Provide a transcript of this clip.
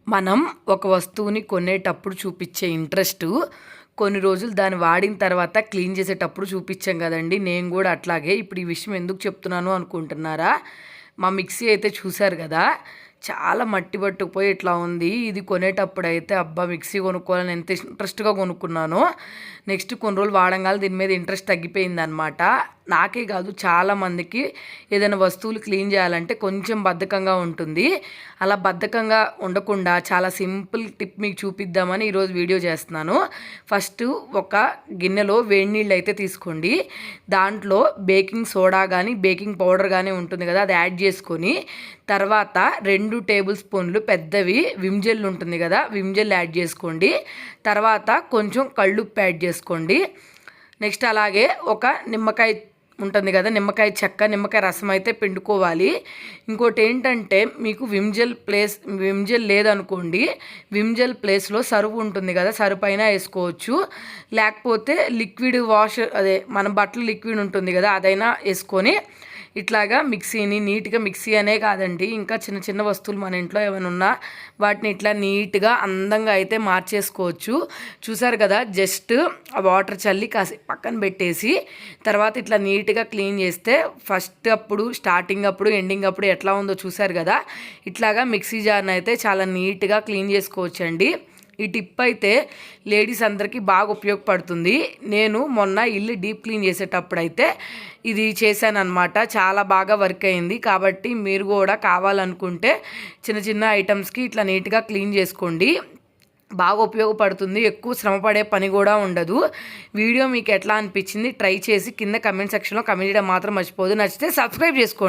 మనం ఒక వస్తువుని కొనేటప్పుడు చూపించే ఇంట్రెస్ట్ కొన్ని రోజులు దాన్ని వాడిన తర్వాత క్లీన్ చేసేటప్పుడు చూపించాం కదండి. నేను కూడా అట్లాగే. ఇప్పుడు ఈ విషయం ఎందుకు చెప్తున్నాను అనుకుంటున్నారా? మా మిక్సీ అయితే చూశారు కదా, చాలా మట్టి పట్టుకుపోయి ఇట్లా ఉంది. ఇది కొనేటప్పుడు అయితే అబ్బా మిక్సీ కొనుక్కోవాలని ఎంత ఇంట్రెస్ట్గా కొనుక్కున్నానో, నెక్స్ట్ కొన్ని రోజులు వాడంగానే దీని మీద ఇంట్రెస్ట్ తగ్గిపోయింది అనమాట. నాకే కాదు, చాలామందికి ఏదైనా వస్తువులు క్లీన్ చేయాలంటే కొంచెం బద్ధకంగా ఉంటుంది. అలా బద్ధకంగా ఉండకుండా చాలా సింపుల్ టిప్ మీకు చూపిద్దామని ఈరోజు వీడియో చేస్తున్నాను. ఫస్ట్ ఒక గిన్నెలో వేడి నీళ్ళు అయితే తీసుకోండి. దాంట్లో బేకింగ్ సోడా కానీ బేకింగ్ పౌడర్ కానీ ఉంటుంది కదా, అది యాడ్ చేసుకొని తర్వాత 2 టేబుల్ స్పూన్లు పెద్దవి విమ్ జెల్ ఉంటుంది కదా, విమ్ జెల్ యాడ్ చేసుకోండి. తర్వాత కొంచెం కళ్ళుప్పు యాడ్ చేసుకోండి. నెక్స్ట్ అలాగే ఒక నిమ్మకాయ ఉంటుంది కదా, నిమ్మకాయ చెక్క, నిమ్మకాయ రసం అయితే పిండుకోవాలి. ఇంకోటి ఏంటంటే, మీకు విమ్ జెల్ లేదనుకోండి, విమ్ జెల్ ప్లేస్లో సరుపు ఉంటుంది కదా, సరుపు అయినా వేసుకోవచ్చు. లేకపోతే లిక్విడ్ వాష్, అదే మన బట్టలు లిక్విడ్ ఉంటుంది కదా, అదైనా వేసుకొని ఇట్లాగా మిక్సీని నీట్గా, మిక్సీ అనే కాదండి, ఇంకా చిన్న చిన్న వస్తువులు మన ఇంట్లో ఏమైనా ఉన్నా వాటిని ఇట్లా నీట్గా అందంగా అయితే మార్చేసుకోవచ్చు. చూసారు కదా, జస్ట్ వాటర్ చల్లి కాసి పక్కన పెట్టేసి తర్వాత ఇట్లా నీట్గా క్లీన్ చేస్తే ఫస్ట్ అప్పుడు స్టార్టింగ్ అప్పుడు ఎండింగ్ అప్పుడు ఎట్లా ఉందో చూసారు కదా, ఇట్లాగా మిక్సీ జార్ని అయితే చాలా నీట్గా క్లీన్ చేసుకోవచ్చండి. ఈ టిప్ అయితే లేడీస్ అందరికీ బాగా ఉపయోగపడుతుంది. నేను మొన్న ఇల్లు డీప్ క్లీన్ చేసేటప్పుడు అయితే ఇది చేశాను అనమాట. చాలా బాగా వర్క్ అయింది. కాబట్టి మీరు కూడా కావాలనుకుంటే చిన్న చిన్న ఐటమ్స్కి ఇట్లా నీట్గా క్లీన్ చేసుకోండి. బాగా ఉపయోగపడుతుంది. ఎక్కువ శ్రమపడే పని కూడా ఉండదు. వీడియో మీకు ఎట్లా అనిపించింది ట్రై చేసి కింద కమెంట్ సెక్షన్లో కమెంట్ చేయడం మాత్రం మర్చిపోదు. నచ్చితే సబ్స్క్రైబ్ చేసుకోండి.